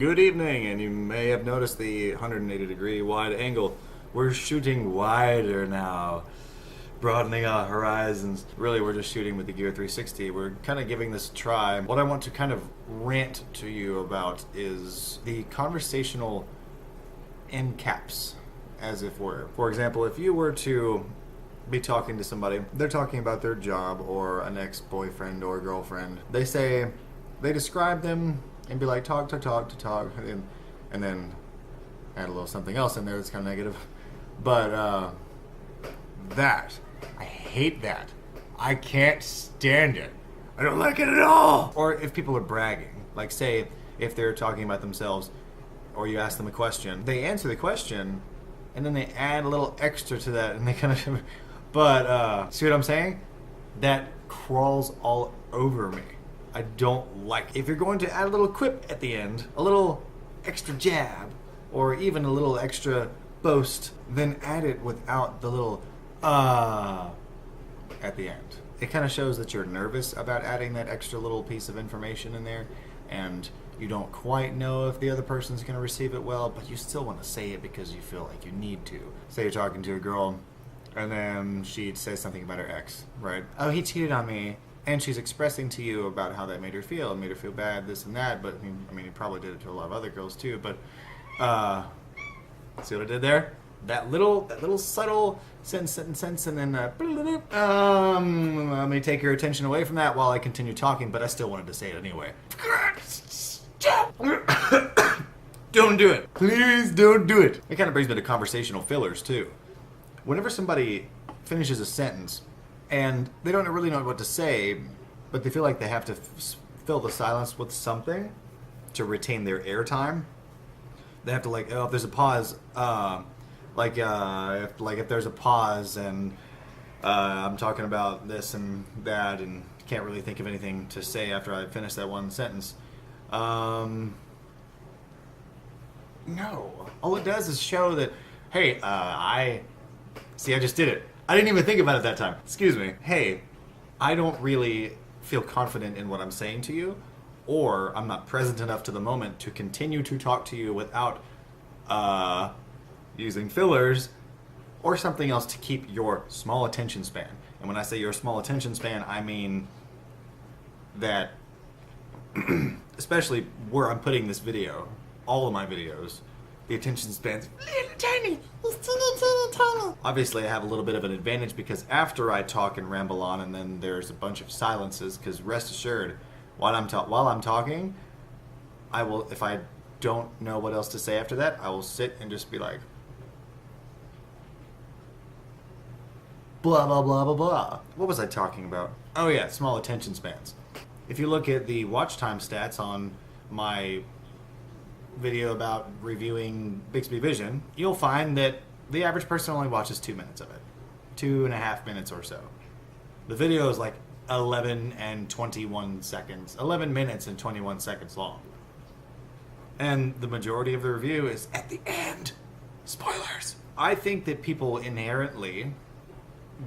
Good evening, and you may have noticed the 180-degree wide angle. We're shooting wider now, broadening our horizons. Really, we're just shooting with the Gear 360. We're kind of giving this a try. What I want to kind of rant to you about is the conversational Endcaps, as if were. For example, if you were to be talking to somebody, they're talking about their job or an ex-boyfriend or girlfriend. They describe them and be like, talk, and then add a little something else in there that's kind of negative. But I hate that. I can't stand it. I don't like it at all. Or if people are bragging, like say if they're talking about themselves, or you ask them a question, they answer the question, and then they add a little extra to that, and they kind of. But see what I'm saying? That crawls all over me. I don't like. If you're going to add a little quip at the end, a little extra jab, or even a little extra boast, then add it without the little at the end. It kind of shows that you're nervous about adding that extra little piece of information in there, and you don't quite know if the other person's going to receive it well, but you still want to say it because you feel like you need to. Say you're talking to a girl, and then she says something about her ex, right? Oh, he cheated on me. And she's expressing to you about how that made her feel. It made her feel bad, this and that. But, I mean, he probably did it to a lot of other girls, too. But, see what I did there? That little subtle sentence, and then, let me take your attention away from that while I continue talking, but I still wanted to say it anyway. Don't do it. Please don't do it. It kind of brings me to conversational fillers, too. Whenever somebody finishes a sentence, and they don't really know what to say, but they feel like they have to fill the silence with something to retain their airtime. They have to if there's a pause, if there's a pause and I'm talking about this and that and can't really think of anything to say after I finish that one sentence. No. All it does is show that, hey, I just did it. I didn't even think about it that time. Excuse me. Hey, I don't really feel confident in what I'm saying to you, or I'm not present enough to the moment to continue to talk to you without using fillers or something else to keep your small attention span. And when I say your small attention span, I mean that, especially where I'm putting this video, all of my videos, the attention span's little tiny. It's teeny. Obviously, I have a little bit of an advantage because after I talk and ramble on, and then there's a bunch of silences. Because rest assured, while I'm talking, I will. If I don't know what else to say after that, I will sit and just be like, blah blah blah blah blah. What was I talking about? Oh yeah, small attention spans. If you look at the watch time stats on my video about reviewing Bixby Vision, you'll find that the average person only watches 2 minutes of it. 2.5 minutes or so. The video is like 11 and 21 seconds. 11 minutes and 21 seconds long. And the majority of the review is at the end. Spoilers! I think that people inherently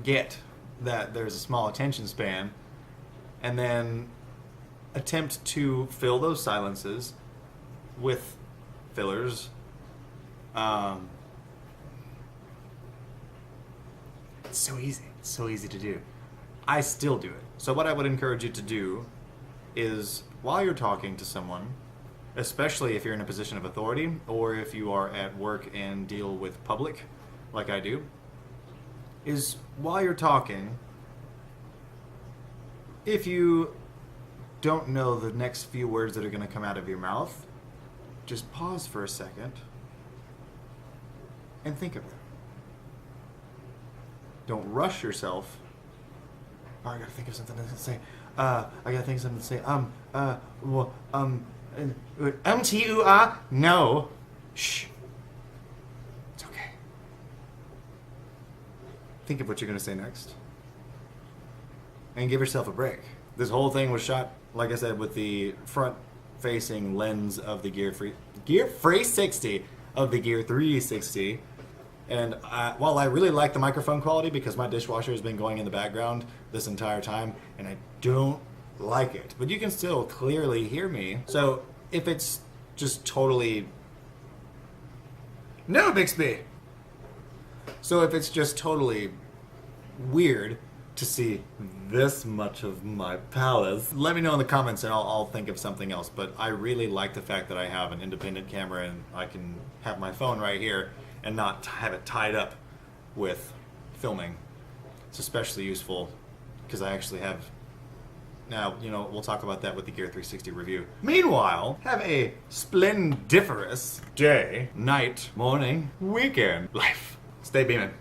get that there's a small attention span and then attempt to fill those silences with fillers. It's so easy. It's so easy to do. I still do it. So what I would encourage you to do is, while you're talking to someone, especially if you're in a position of authority, or if you are at work and deal with public, like I do, is while you're talking, if you don't know the next few words that are going to come out of your mouth, just pause for a second and think of them. Don't rush yourself. Oh, I gotta think of something to say. Um-Chee-Oo-Ah? No. Shh. It's okay. Think of what you're gonna say next. And give yourself a break. This whole thing was shot, like I said, with the front-facing lens of the Gear 360 of the Gear 360. And while I really like the microphone quality because my dishwasher has been going in the background this entire time, and I don't like it, but you can still clearly hear me. So if it's just totally... No, Bixby! So if it's just totally weird to see this much of my palace, let me know in the comments and I'll think of something else. But I really like the fact that I have an independent camera and I can have my phone right here and not have it tied up with filming. It's especially useful because I actually have... Now, you know, we'll talk about that with the Gear 360 review. Meanwhile, have a splendiferous day, night, morning, weekend, life. Stay beaming.